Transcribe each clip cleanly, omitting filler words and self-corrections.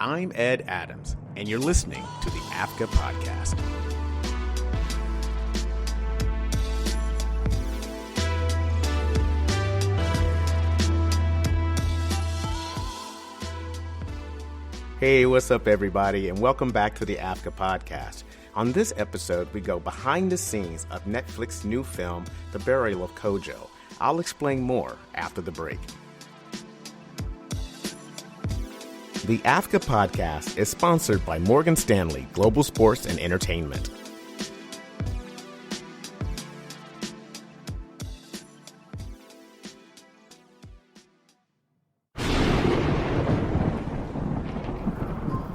I'm Ed Adams, and you're listening to the AFCA Podcast. Hey, what's up, everybody, and welcome back to the AFCA Podcast. On this episode, we go behind the scenes of Netflix's new film, The Burial of Kojo. I'll explain more after the break. The AFCA Podcast is sponsored by Morgan Stanley Global Sports and Entertainment.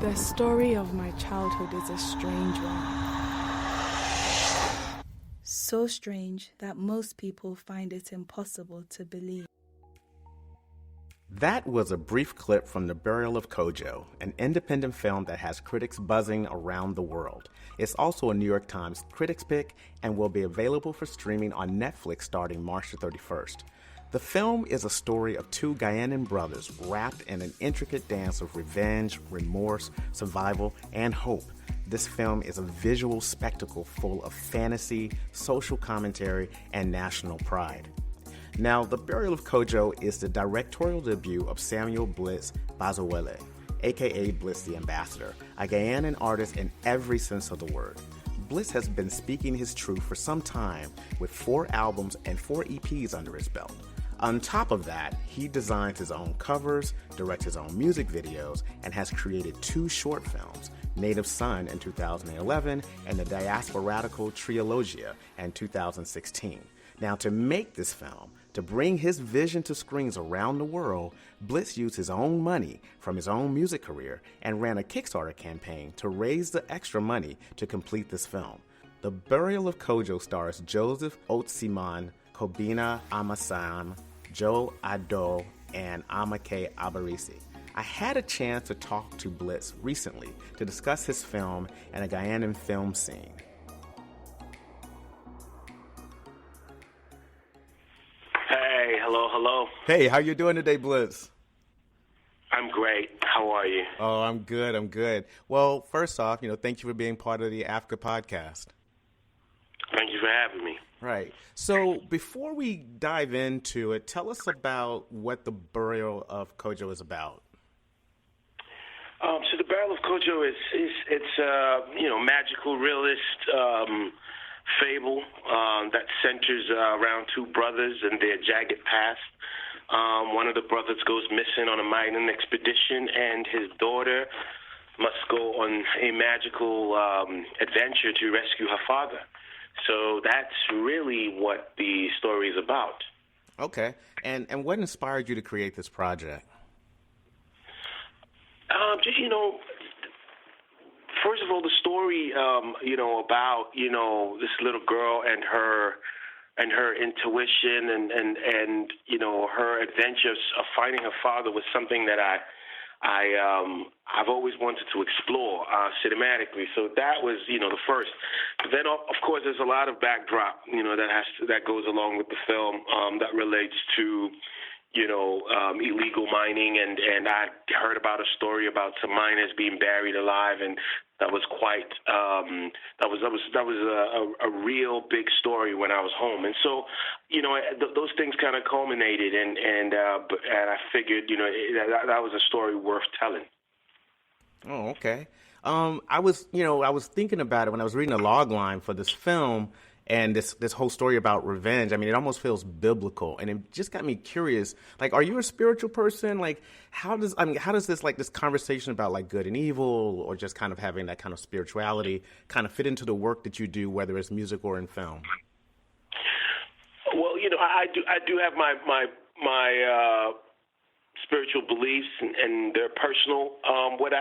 The story of my childhood is a strange one. So strange that most people find it impossible to believe. That was a brief clip from The Burial of Kojo, an independent film that has critics buzzing around the world. It's also a New York Times critics pick and will be available for streaming on Netflix starting March the 31st. The film is a story of two Ghanaian brothers wrapped in an intricate dance of revenge, remorse, survival, and hope. This film is a visual spectacle full of fantasy, social commentary, and national pride. Now, The Burial of Kojo is the directorial debut of Samuel Blitz Bazawule, a.k.a. Blitz the Ambassador, a Ghanaian artist in every sense of the word. Blitz has been speaking his truth for some time with 4 albums and 4 EPs under his belt. On top of that, he designs his own covers, directs his own music videos, and has created 2 short films, Native Son in 2011 and the Diasporadical Triologia in 2016. Now, to make this film, to bring his vision to screens around the world, Blitz used his own money from his own music career and ran a Kickstarter campaign to raise the extra money to complete this film. The Burial of Kojo stars Joseph Otsiman, Kobina Amasam, Joe Ado, and Amake Abarisi. I had a chance to talk to Blitz recently to discuss his film and a Ghanaian film scene. Hey, hello. Hey, how you doing today, Blitz? I'm great. How are you? Oh, I'm good. Well, first off, thank you for being part of the AFCA Podcast. Thank you for having me. Right. So before we dive into it, tell us about what the Burial of Kojo is about. So the Burial of Kojo it's a magical realist fable that centers around 2 brothers and their jagged past. One of the brothers goes missing on a mining expedition, and his daughter must go on a magical adventure to rescue her father. So that's really what the story is about. Okay. And what inspired you to create this project? First of all, the story, about, this little girl and her intuition and her adventures of finding her father was something that I've always wanted to explore cinematically. So that was, the first. But then, of course, there's a lot of backdrop, that goes along with the film that relates to, illegal mining, and I heard about a story about some miners being buried alive, and that was quite that was a real big story when I was home, and so those things kind of culminated, and I figured that was a story worth telling. Oh, okay. I was thinking about it when I was reading the log line for this film. And this whole story about revenge, I mean, it almost feels biblical, and it just got me curious. Like, are you a spiritual person? Like, how does this conversation about like good and evil, or just kind of having that kind of spirituality, kind of fit into the work that you do, whether it's music or in film? Well, I do have my spiritual beliefs, and they're personal. But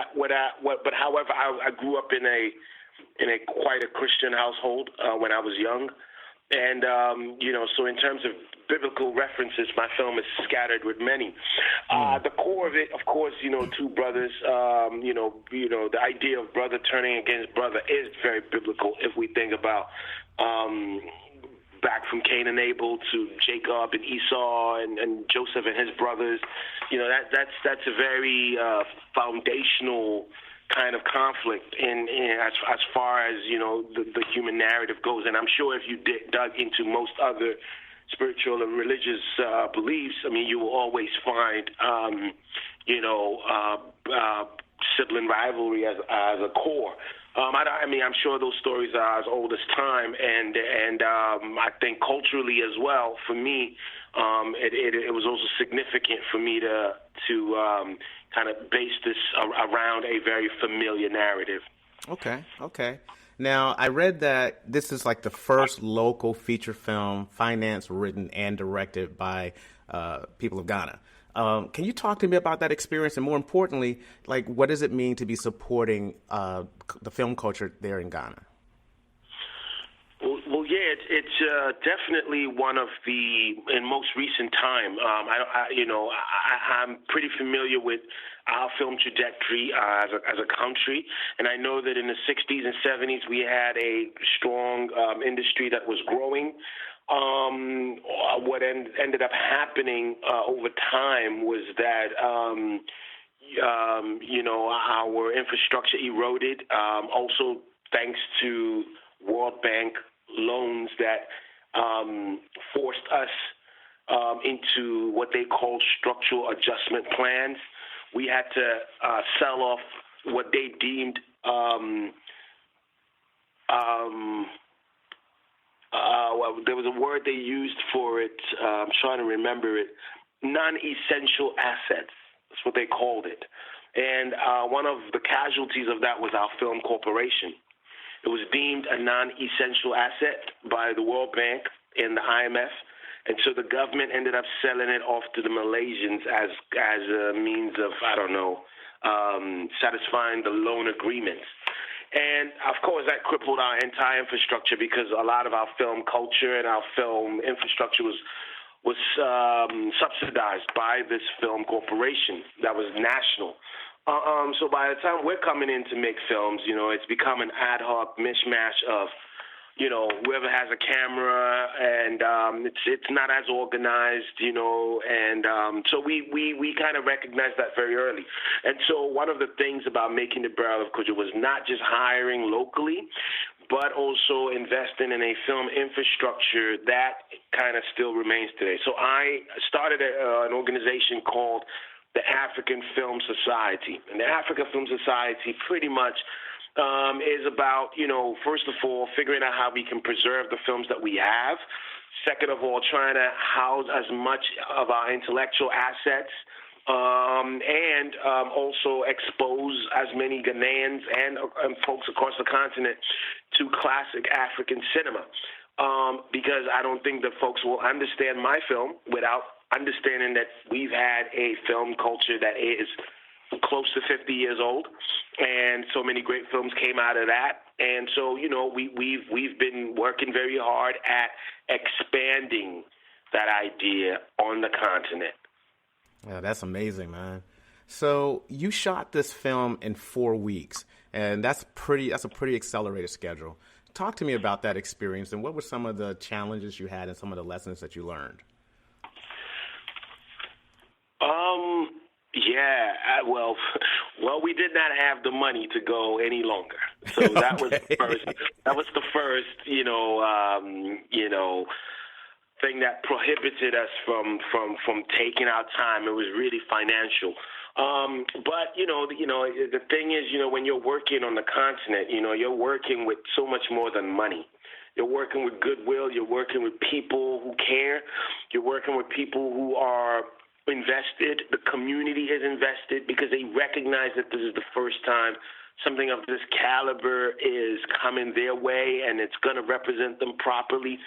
however, I grew up in a quite a Christian household when I was young. And, so in terms of biblical references, my film is scattered with many. The core of it, of course, 2 brothers, the idea of brother turning against brother is very biblical if we think about back from Cain and Abel to Jacob and Esau and Joseph and his brothers. You know, that's a very foundational kind of conflict in as far as, you know, the human narrative goes. And I'm sure if you dug into most other spiritual and religious beliefs, I mean, you will always find, sibling rivalry as a core. I mean, I'm sure those stories are as old as time, and I think culturally as well. For me, it was also significant for me to kind of base this around a very familiar narrative. Okay. Now, I read that this is like the first local feature film financed, written, and directed by people of Ghana. Can you talk to me about that experience, and more importantly, like, what does it mean to be supporting the film culture there in Ghana? Well, yeah, it's definitely one of the, in most recent time, I'm pretty familiar with our film trajectory as a country, and I know that in the 60s and 70s we had a strong industry that was growing. What ended up happening over time was that, our infrastructure eroded, also thanks to World Bank loans that forced us into what they call structural adjustment plans. We had to sell off what they deemed there was a word they used for it. I'm trying to remember it. Non-essential assets. That's what they called it. And one of the casualties of that was our film corporation. It was deemed a non-essential asset by the World Bank and the IMF. And so the government ended up selling it off to the Malaysians as a means of, satisfying the loan agreements. And, of course, that crippled our entire infrastructure because a lot of our film culture and our film infrastructure was subsidized by this film corporation that was national. So by the time we're coming in to make films, you know, it's become an ad hoc mishmash of, you know, whoever has a camera, and it's not as organized, you know, and so we kind of recognized that very early. And so one of the things about making the Burial of Kojo was not just hiring locally, but also investing in a film infrastructure that kind of still remains today. So I started an organization called the African Film Society, and the African Film Society pretty much is about, you know, first of all, figuring out how we can preserve the films that we have. Second of all, trying to house as much of our intellectual assets and also expose as many Ghanaians and folks across the continent to classic African cinema. Because I don't think that folks will understand my film without understanding that we've had a film culture that is close to 50 years old, and so many great films came out of that. And so, you know, we've been working very hard at expanding that idea on the continent. Yeah, that's amazing, man. So you shot this film in 4 weeks, and that's a pretty accelerated schedule. Talk to me about that experience, and what were some of the challenges you had and some of the lessons that you learned? Well, we did not have the money to go any longer, so that was the first. That was the first, thing that prohibited us from taking our time. It was really financial. But the thing is, when you're working on the continent, you're working with so much more than money. You're working with goodwill. You're working with people who care. You're working with people who are invested. The community is invested because they recognize that this is the first time something of this caliber is coming their way, and it's going to represent them properly.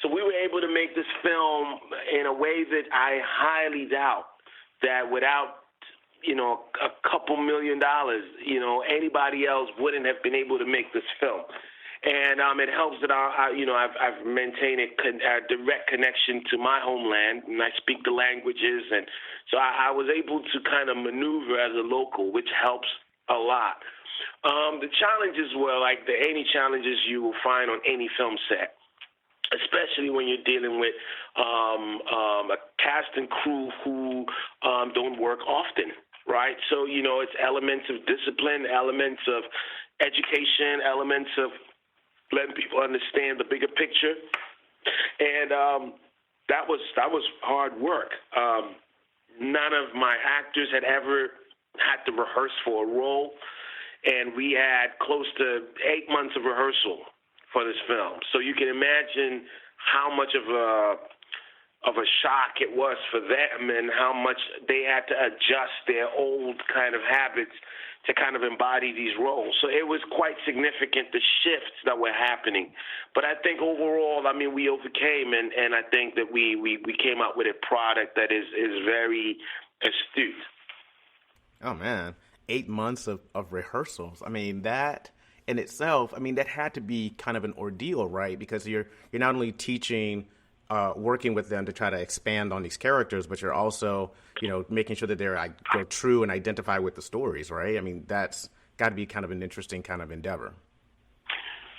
So we were able to make this film in a way that I highly doubt that without, a couple $1 million, anybody else wouldn't have been able to make this film. And it helps that I've maintained a direct connection to my homeland, and I speak the languages, and so I was able to kind of maneuver as a local, which helps a lot. The challenges were like any challenges you will find on any film set. especially when you're dealing with a cast and crew who don't work often, right? So, it's elements of discipline, elements of education, elements of letting people understand the bigger picture. And that was hard work. None of my actors had ever had to rehearse for a role, and we had close to 8 months of rehearsal for this film. So you can imagine how much of a shock it was for them and how much they had to adjust their old kind of habits to kind of embody these roles. So it was quite significant, the shifts that were happening. But I think overall, we overcame, and I think that we came out with a product that is very astute. Oh, man. 8 months of rehearsals. That in itself, that had to be kind of an ordeal, right? Because you're not only teaching, working with them to try to expand on these characters, but you're also, making sure that they're true and identify with the stories, right? That's got to be kind of an interesting kind of endeavor.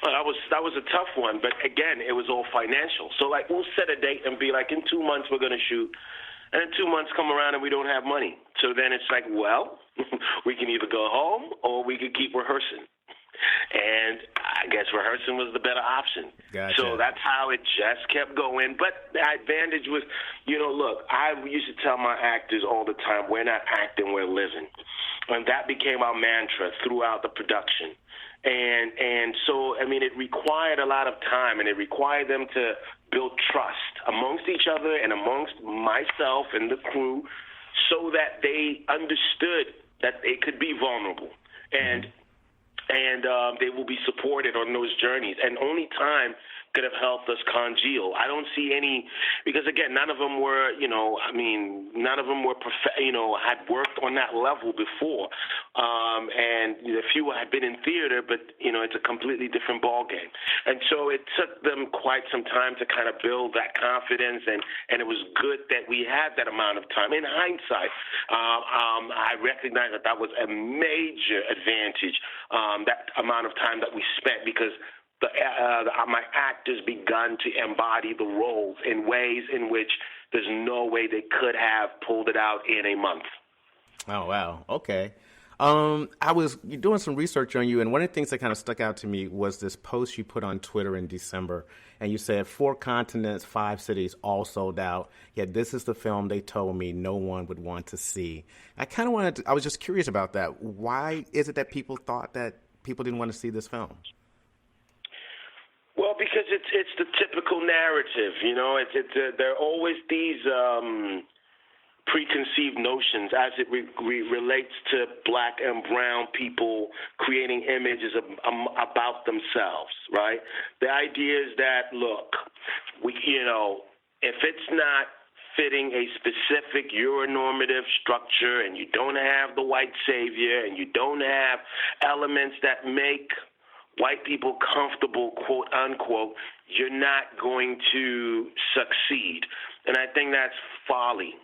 Well, that was a tough one, but again, it was all financial. So we'll set a date and be like, in 2 months we're going to shoot, and then 2 months come around and we don't have money. So then it's like, well, we can either go home or we could keep rehearsing. And I guess rehearsing was the better option. Gotcha. So that's how it just kept going. But the advantage was, look, I used to tell my actors all the time, we're not acting, we're living. And that became our mantra throughout the production. And so, it required a lot of time, and it required them to build trust amongst each other and amongst myself and the crew so that they understood that they could be vulnerable. And they will be supported on those journeys. And only time could have helped us congeal. I don't see any, because again, none of them were, none of them were, had worked on that level before. And a few had been in theater, but, it's a completely different ballgame. And so it took them quite some time to kind of build that confidence, and it was good that we had that amount of time. In hindsight, I recognize that was a major advantage, that amount of time that we spent, because my actors begun to embody the roles in ways in which there's no way they could have pulled it out in a month. Oh, wow. Okay. I was doing some research on you, and one of the things that kind of stuck out to me was this post you put on Twitter in December, and you said 4 continents, 5 cities, all sold out, yet this is the film they told me no one would want to see. I was just curious about that. Why is it that people thought that people didn't want to see this film? Well, because it's the typical narrative, there are always these preconceived notions as it relates to black and brown people creating images about themselves, right? The idea is that, look, if it's not fitting a specific Euronormative structure, and you don't have the white savior, and you don't have elements that make white people comfortable, quote unquote, you're not going to succeed. And I think that's folly.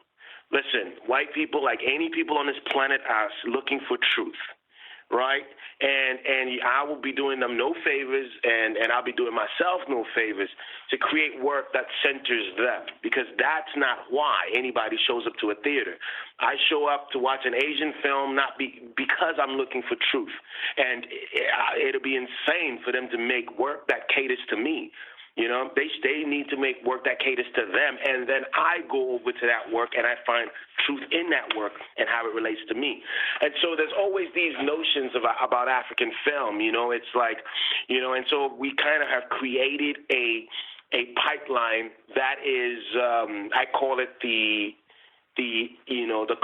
Listen, white people, like any people on this planet, are looking for truth, right? And I will be doing them no favors, and I'll be doing myself no favors to create work that centers them, because that's not why anybody shows up to a theater. I show up to watch an Asian film because I'm looking for truth, and it'll be insane for them to make work that caters to me. They need to make work that caters to them, and then I go over to that work and I find truth in that work and how it relates to me. And so there's always these notions about African film, it's like, and so we kind of have created a pipeline that is, I call it the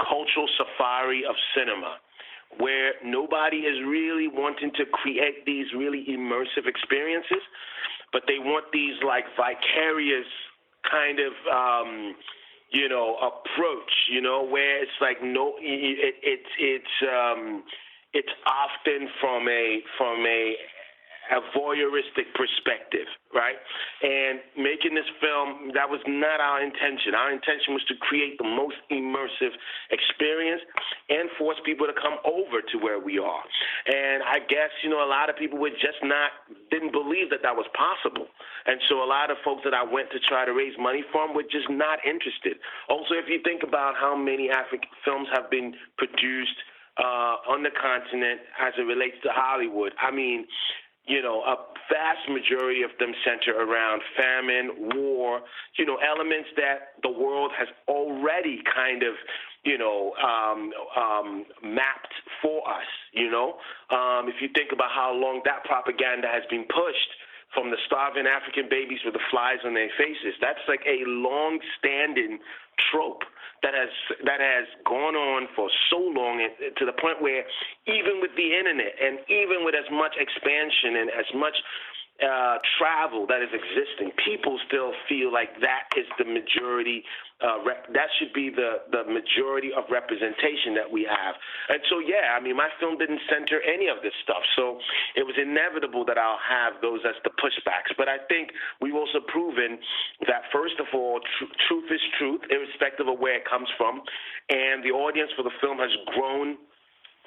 cultural safari of cinema, where nobody is really wanting to create these really immersive experiences, but they want these like vicarious kind of, approach, where it's like it's often from a a voyeuristic perspective, right? And making this film, that was not our intention. Our intention was to create the most immersive experience and force people to come over to where we are. And I guess, a lot of people didn't believe that was possible. And so a lot of folks that I went to try to raise money from were just not interested. Also, if you think about how many African films have been produced on the continent as it relates to Hollywood, I mean, a vast majority of them center around famine, war, elements that the world has already kind of, mapped for us, If you think about how long that propaganda has been pushed from the starving African babies with the flies on their faces, that's like a long-standing trope that has gone on for so long, to the point where even with the internet and even with as much expansion and as much travel that is existing, people still feel like that is the majority. That should be the majority of representation that we have. And so, yeah, I mean, my film didn't center any of this stuff. So it was inevitable that I'll have those as the pushbacks. But I think we've also proven that, first of all, truth is truth, irrespective of where it comes from. And the audience for the film has grown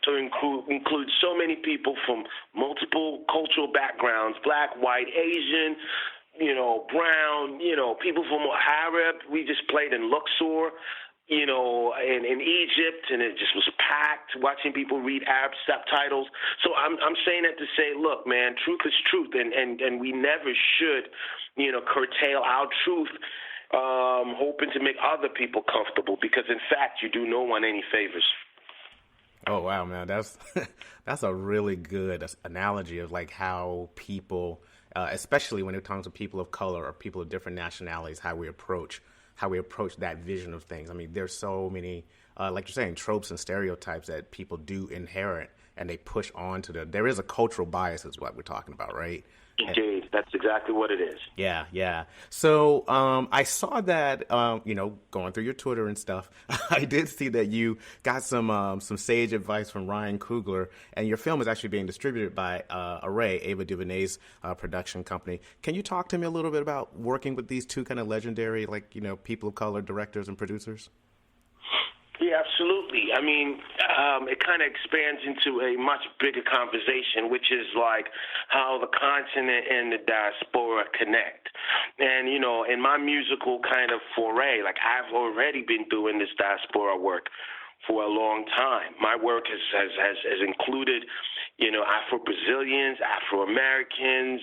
to include so many people from multiple cultural backgrounds, black, white, Asian, brown, people from Arab. We just played in Luxor, in Egypt, and it just was packed, watching people read Arab subtitles. So I'm saying that to say, look, man, truth is truth, and we never should, curtail our truth, hoping to make other people comfortable, because, in fact, you do no one any favors. Oh, wow, man. That's a really good analogy of like how people, especially when it comes to people of color or people of different nationalities, how we approach that vision of things. I mean, there's so many, like you're saying, tropes and stereotypes that people do inherit and they push on to there is a cultural bias is what we're talking about, right? Indeed, that's exactly what it is. Yeah. So I saw that, going through your Twitter and stuff, I did see that you got some sage advice from Ryan Coogler, and your film is actually being distributed by a.k.a. Ava DuVernay's production company. Can you talk to me a little bit about working with these two kind of legendary, people of color directors and producers? Yeah, absolutely. I mean, it kind of expands into a much bigger conversation, which is like how the continent and the diaspora connect. And, in my musical kind of foray, I've already been doing this diaspora work for a long time. My work has included, Afro-Brazilians, Afro-Americans,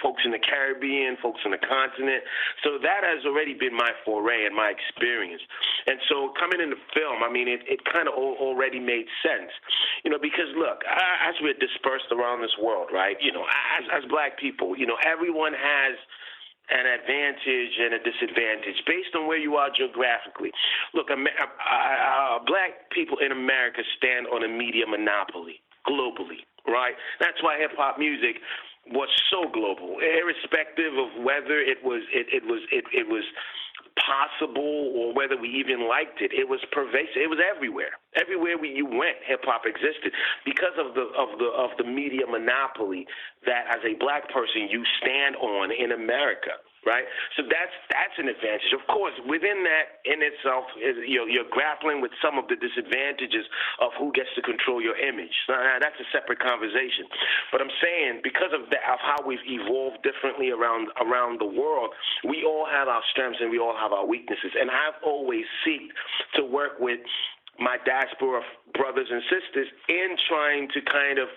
folks in the Caribbean, folks on the continent. So that has already been my foray and my experience. And so coming in the film, I mean, it kind of already made sense, because look, as we're dispersed around this world, right, as black people, everyone has an advantage and a disadvantage based on where you are geographically. Look, black people in America stand on a media monopoly globally, right? That's why hip-hop music was so global, irrespective of whether it was possible or whether we even liked it. It was pervasive. It was everywhere. Everywhere you went, hip hop existed because of the media monopoly that, as a black person, you stand on in America. Right, so that's an advantage. Of course, within that in itself, you're grappling with some of the disadvantages of who gets to control your image. That's a separate conversation. But I'm saying because of how we've evolved differently around the world, we all have our strengths and we all have our weaknesses. And I've always sought to work with my diaspora brothers and sisters in trying to kind of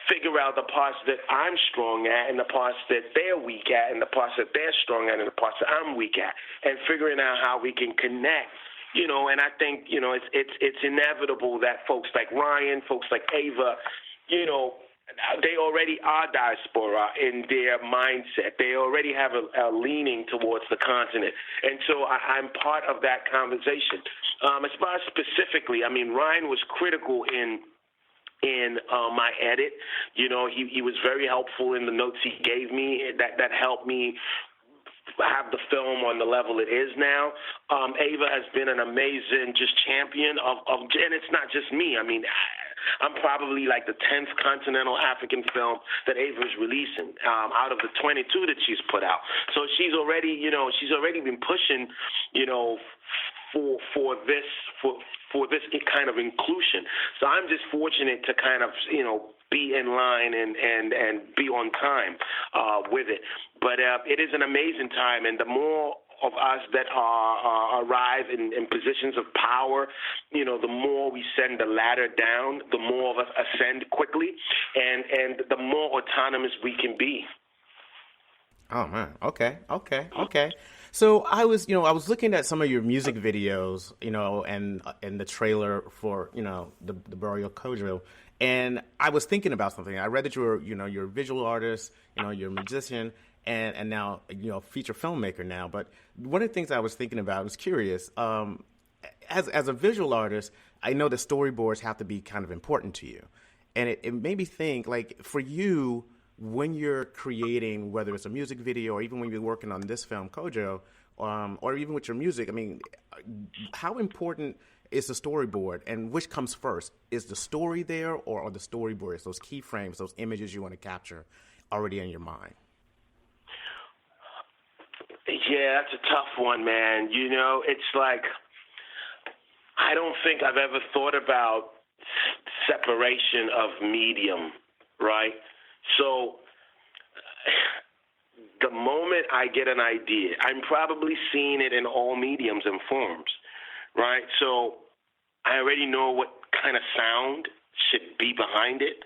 figure out the parts that I'm strong at and the parts that they're weak at and the parts that they're strong at and the parts that I'm weak at, and figuring out how we can connect, and I think, it's inevitable that folks like Ryan, folks like Ava, they already are diaspora in their mindset. They already have a leaning towards the continent. And so I'm part of that conversation. As far as specifically, I mean, Ryan was critical in my edit. He was very helpful in the notes he gave me that helped me have the film on the level it is now. Ava has been an amazing champion of, and it's not just me. I mean, I'm probably like the 10th continental African film that Ava's releasing out of the 22 that she's put out. So she's already been pushing, for this kind of inclusion. So I'm just fortunate to kind of, be in line and be on time with it. But it is an amazing time, and the more of us that arrive in positions of power, the more we send the ladder down, the more of us ascend quickly, and the more autonomous we can be. Oh man, okay. So I was looking at some of your music videos, and the trailer for, the Burial of Kojo, and I was thinking about something. I read that you're a visual artist, you're a musician, and now, feature filmmaker now. But one of the things I was thinking about, I was curious, as a visual artist, I know the storyboards have to be kind of important to you. And it made me think, like, for you, when you're creating, whether it's a music video or even when you're working on this film, Kojo, or even with your music, I mean, how important is the storyboard, and which comes first? Is the story there, or are the storyboards, those keyframes, those images you want to capture, already in your mind? Yeah, that's a tough one, man. It's like, I don't think I've ever thought about separation of medium, right? So the moment I get an idea, I'm probably seeing it in all mediums and forms, right? So I already know what kind of sound should be behind it.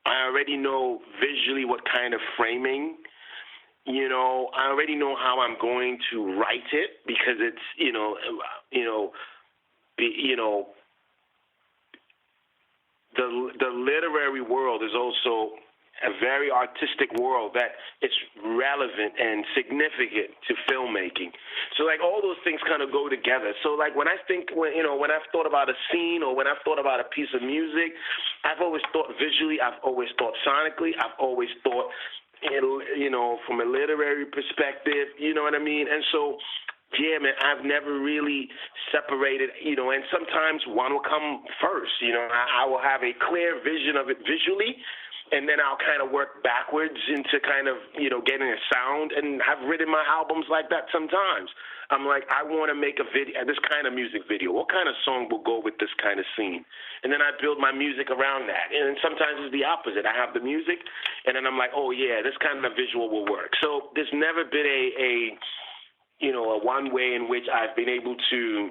I already know visually what kind of framing. I already know how I'm going to write it, because it's, the literary world is also a very artistic world that it's relevant and significant to filmmaking. So like all those things kind of go together. So like when I've thought about a scene, or when I've thought about a piece of music, I've always thought visually, I've always thought sonically, I've always thought from a literary perspective, you know what I mean? And so, yeah, man, I've never really separated, and sometimes one will come first. I will have a clear vision of it visually, and then I'll kind of work backwards into kind of, getting a sound. And I've written my albums like that sometimes. I'm like, I want to make a video, this kind of music video. What kind of song will go with this kind of scene? And then I build my music around that. And sometimes it's the opposite. I have the music, and then I'm like, oh, yeah, this kind of visual will work. So there's never been a one way in which I've been able to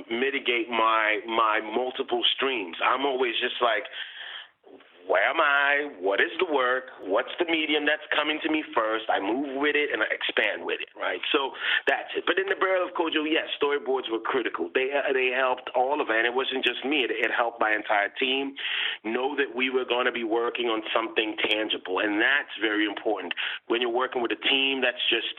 mitigate my multiple streams. I'm always just like, where am I? What is the work? What's the medium that's coming to me first? I move with it and I expand with it, right? So that's it. But in the Burial of Kojo, yes, storyboards were critical. They helped all of it, and it wasn't just me. It helped my entire team know that we were going to be working on something tangible, and that's very important. When you're working with a team that's just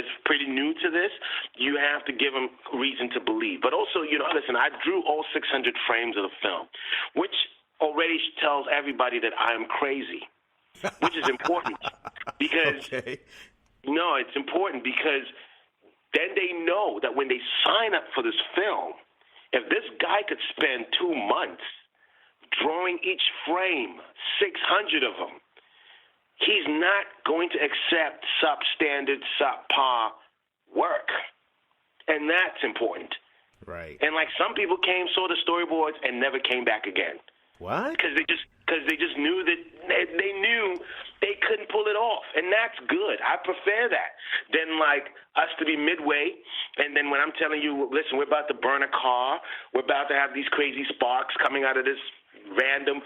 it's pretty new to this, you have to give them reason to believe. But also, listen, I drew all 600 frames of the film, which already tells everybody that I'm crazy, which is important. Because, No, it's important because then they know that when they sign up for this film, if this guy could spend 2 months drawing each frame, 600 of them, he's not going to accept substandard, subpar work. And that's important. Right. And like some people came, saw the storyboards, and never came back again. What? Because they just knew that they knew they couldn't pull it off. And that's good. I prefer that than like us to be midway. And then when I'm telling you, listen, we're about to burn a car. We're about to have these crazy sparks coming out of this random,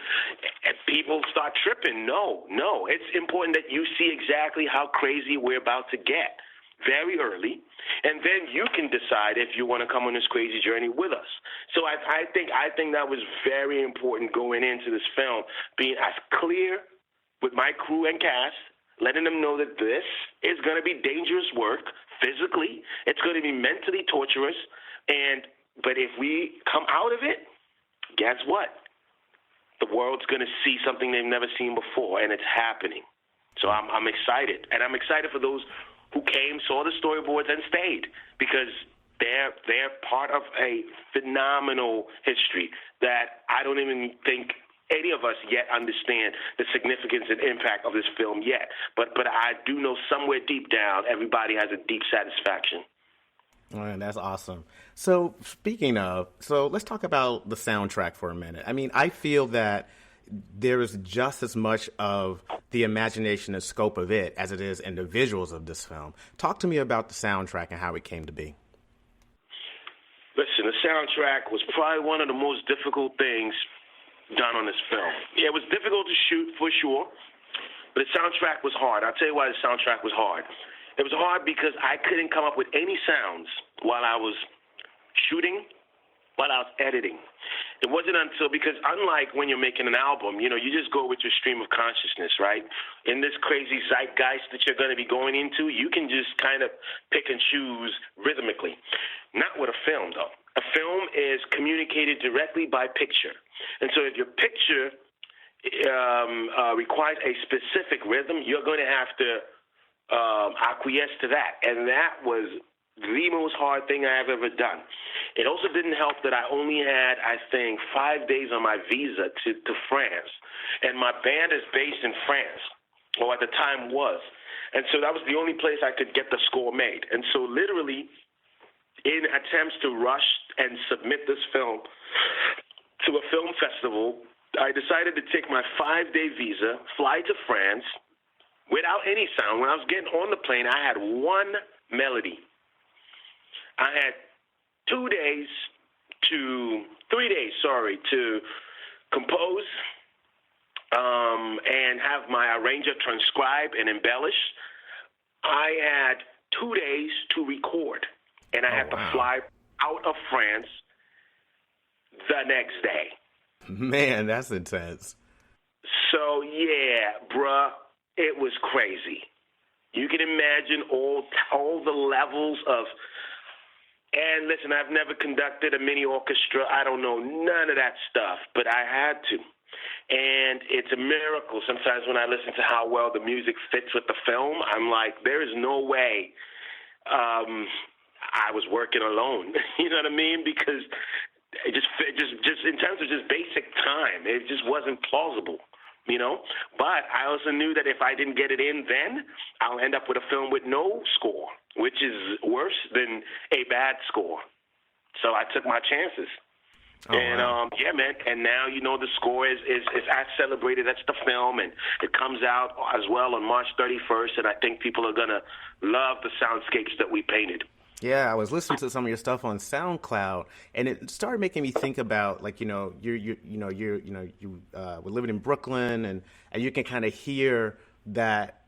and people start tripping. No. It's important that you see exactly how crazy we're about to get very early, and then you can decide if you want to come on this crazy journey with us. So I think that was very important going into this film, being as clear with my crew and cast, letting them know that this is going to be dangerous work physically. It's going to be mentally torturous, but if we come out of it, guess what? The world's going to see something they've never seen before, and it's happening. So I'm excited, and I'm excited for those who came, saw the storyboards, and stayed, because They're part of a phenomenal history that I don't even think any of us yet understand the significance and impact of this film yet. But I do know somewhere deep down, everybody has a deep satisfaction. Man, that's awesome. So speaking of, let's talk about the soundtrack for a minute. I mean, I feel that there is just as much of the imagination and scope of it as it is in the visuals of this film. Talk to me about the soundtrack and how it came to be. Listen, the soundtrack was probably one of the most difficult things done on this film. Yeah, it was difficult to shoot for sure, but the soundtrack was hard. I'll tell you why the soundtrack was hard. It was hard because I couldn't come up with any sounds while I was shooting, while I was editing. It wasn't until, because unlike when you're making an album, you just go with your stream of consciousness, right? In this crazy zeitgeist that you're going to be going into, you can just kind of pick and choose rhythmically. Not with a film, though. A film is communicated directly by picture. And so if your picture requires a specific rhythm, you're going to have to acquiesce to that. And that was the most hard thing I have ever done. It also didn't help that I only had, I think, 5 days on my visa to France. And my band is based in France, or at the time was. And so that was the only place I could get the score made. And so literally, in attempts to rush and submit this film to a film festival, I decided to take my 5-day visa, fly to France without any sound. When I was getting on the plane, I had one melody. I had 3 days to compose and have my arranger transcribe and embellish. I had 2 days to record, and I had to fly out of France the next day. Man, that's intense. So, yeah, bruh, it was crazy. You can imagine all the levels of, and listen, I've never conducted a mini orchestra. I don't know none of that stuff, but I had to. And it's a miracle sometimes when I listen to how well the music fits with the film. I'm like, there is no way I was working alone. You know what I mean? Because it just in terms of just basic time, it just wasn't plausible. But I also knew that if I didn't get it in then, I'll end up with a film with no score, which is worse than a bad score. So I took my chances. Yeah, man, and now, the score is as celebrated. That's the film, and it comes out as well on March 31st, and I think people are going to love the soundscapes that we painted. Yeah, I was listening to some of your stuff on SoundCloud, and it started making me think about, like, you were living in Brooklyn, and you can kind of hear that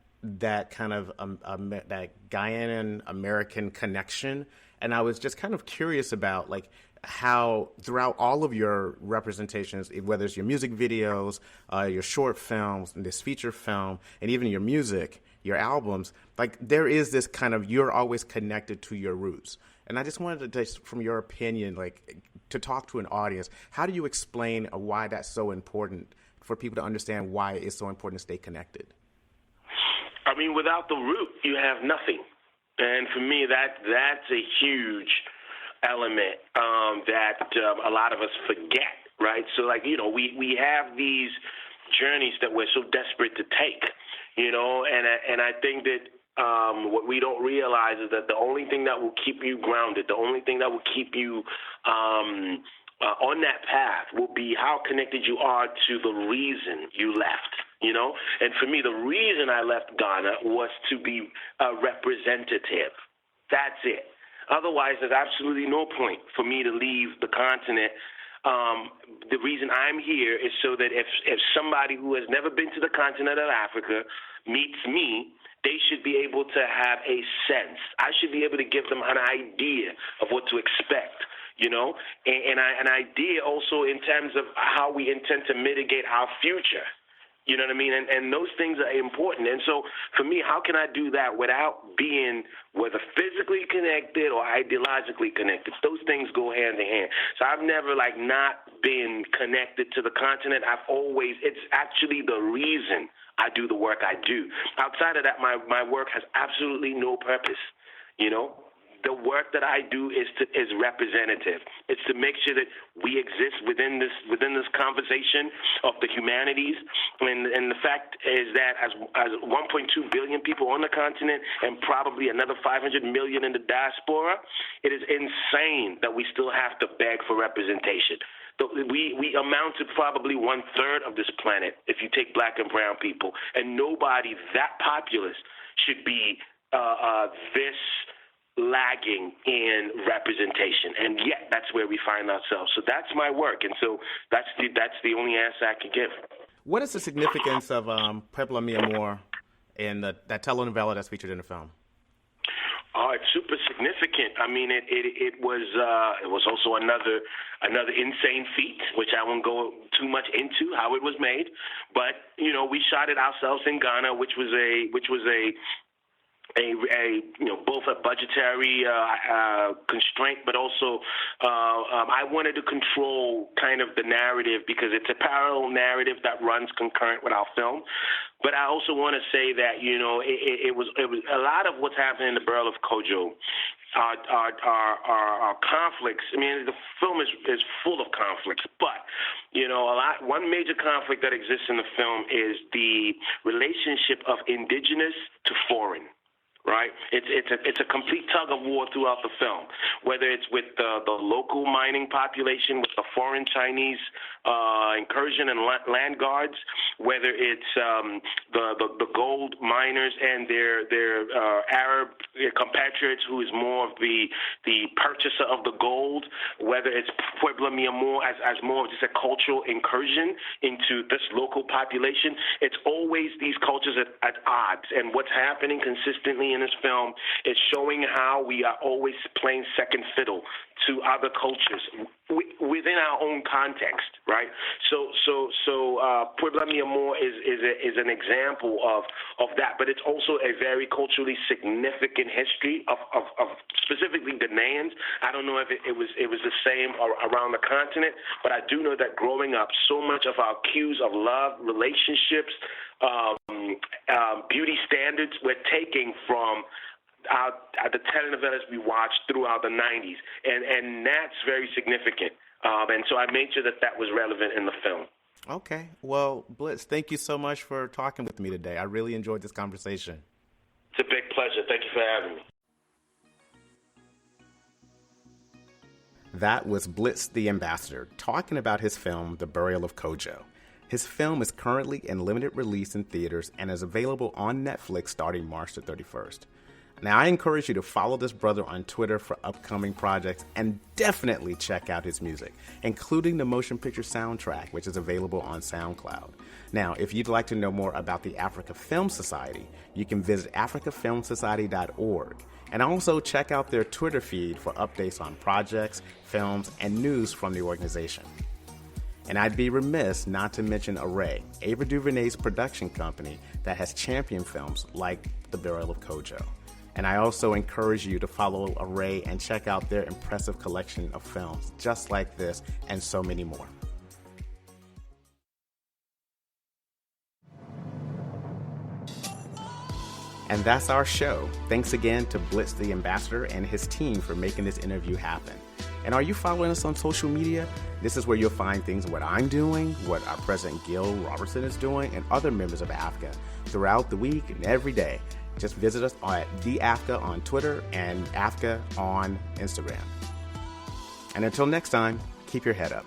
kind of that Ghanaian American connection, and I was just kind of curious about, like, how throughout all of your representations, whether it's your music videos, your short films, this feature film, and even your music, your albums, like, there is this kind of, you're always connected to your roots. And I just wanted to, just from your opinion, like, to talk to an audience, how do you explain why that's so important for people to understand why it's so important to stay connected? I mean, without the root, you have nothing. And for me, that's a huge element that a lot of us forget, right? So, like, we have these journeys that we're so desperate to take, and I think that what we don't realize is that the only thing that will keep you grounded, the only thing that will keep you on that path will be how connected you are to the reason you left, And for me, the reason I left Ghana was to be a representative. That's it. Otherwise, there's absolutely no point for me to leave the continent. The reason I'm here is so that if somebody who has never been to the continent of Africa meets me, they should be able to have a sense. I should be able to give them an idea of what to expect, and an idea also in terms of how we intend to mitigate our future. You know what I mean? And those things are important. And so for me, how can I do that without being whether physically connected or ideologically connected? Those things go hand in hand. So I've never not been connected to the continent. It's actually the reason I do the work I do. Outside of that, my work has absolutely no purpose, the work that I do is representative. It's to make sure that we exist within this conversation of the humanities, and the fact is that as 1.2 billion people on the continent and probably another 500 million in the diaspora, it is insane that we still have to beg for representation. We amount to probably 1/3 of this planet if you take black and brown people, and nobody that populous should be this lagging in representation, and yet that's where we find ourselves. So that's my work, and so that's the only answer I can give. What is the significance of Pueblo Mi Amor in that telenovela that's featured in the film? Oh, it's super significant. I mean, it was also another insane feat, which I won't go too much into how it was made, but we shot it ourselves in Ghana, which was a both a budgetary constraint, but also I wanted to control kind of the narrative because it's a parallel narrative that runs concurrent with our film. But I also want to say that it was a lot of what's happening in the Burial of Kojo are conflicts. I mean, the film is full of conflicts, but one major conflict that exists in the film is the relationship of indigenous to foreign. Right, it's a complete tug of war throughout the film. Whether it's with the local mining population, with the foreign Chinese incursion and land guards, whether it's the gold miners and their Arab compatriots, who is more of the purchaser of the gold, whether it's Pueblo Mi Amor as more of just a cultural incursion into this local population. It's always these cultures at odds, and what's happening consistently in this film is showing how we are always playing second fiddle to other cultures within our own context, right? So Pueblo Mi Amor is an example of that, but it's also a very culturally significant history of specifically Ghanaians. I don't know if it was the same around the continent, but I do know that growing up, so much of our cues of love, relationships, beauty standards we're taking from the telenovelas we watched throughout the 90s, and that's very significant. And so I made sure that was relevant in the film. Okay. Well, Blitz, thank you so much for talking with me today. I really enjoyed this conversation. It's a big pleasure. Thank you for having me. That was Blitz the Ambassador talking about his film, The Burial of Kojo. His film is currently in limited release in theaters and is available on Netflix starting March the 31st. Now, I encourage you to follow this brother on Twitter for upcoming projects and definitely check out his music, including the motion picture soundtrack, which is available on SoundCloud. Now, if you'd like to know more about the Africa Film Society, you can visit africafilmsociety.org and also check out their Twitter feed for updates on projects, films, and news from the organization. And I'd be remiss not to mention a.k.a. Ava DuVernay's production company that has championed films like The Burial of Kojo. And I also encourage you to follow a.k.a. and check out their impressive collection of films just like this and so many more. And that's our show. Thanks again to Blitz the Ambassador and his team for making this interview happen. And are you following us on social media? This is where you'll find things what I'm doing, what our President Gil Robertson is doing, and other members of AFCA throughout the week and every day. Just visit us at TheAFCA on Twitter and AFCA on Instagram. And until next time, keep your head up.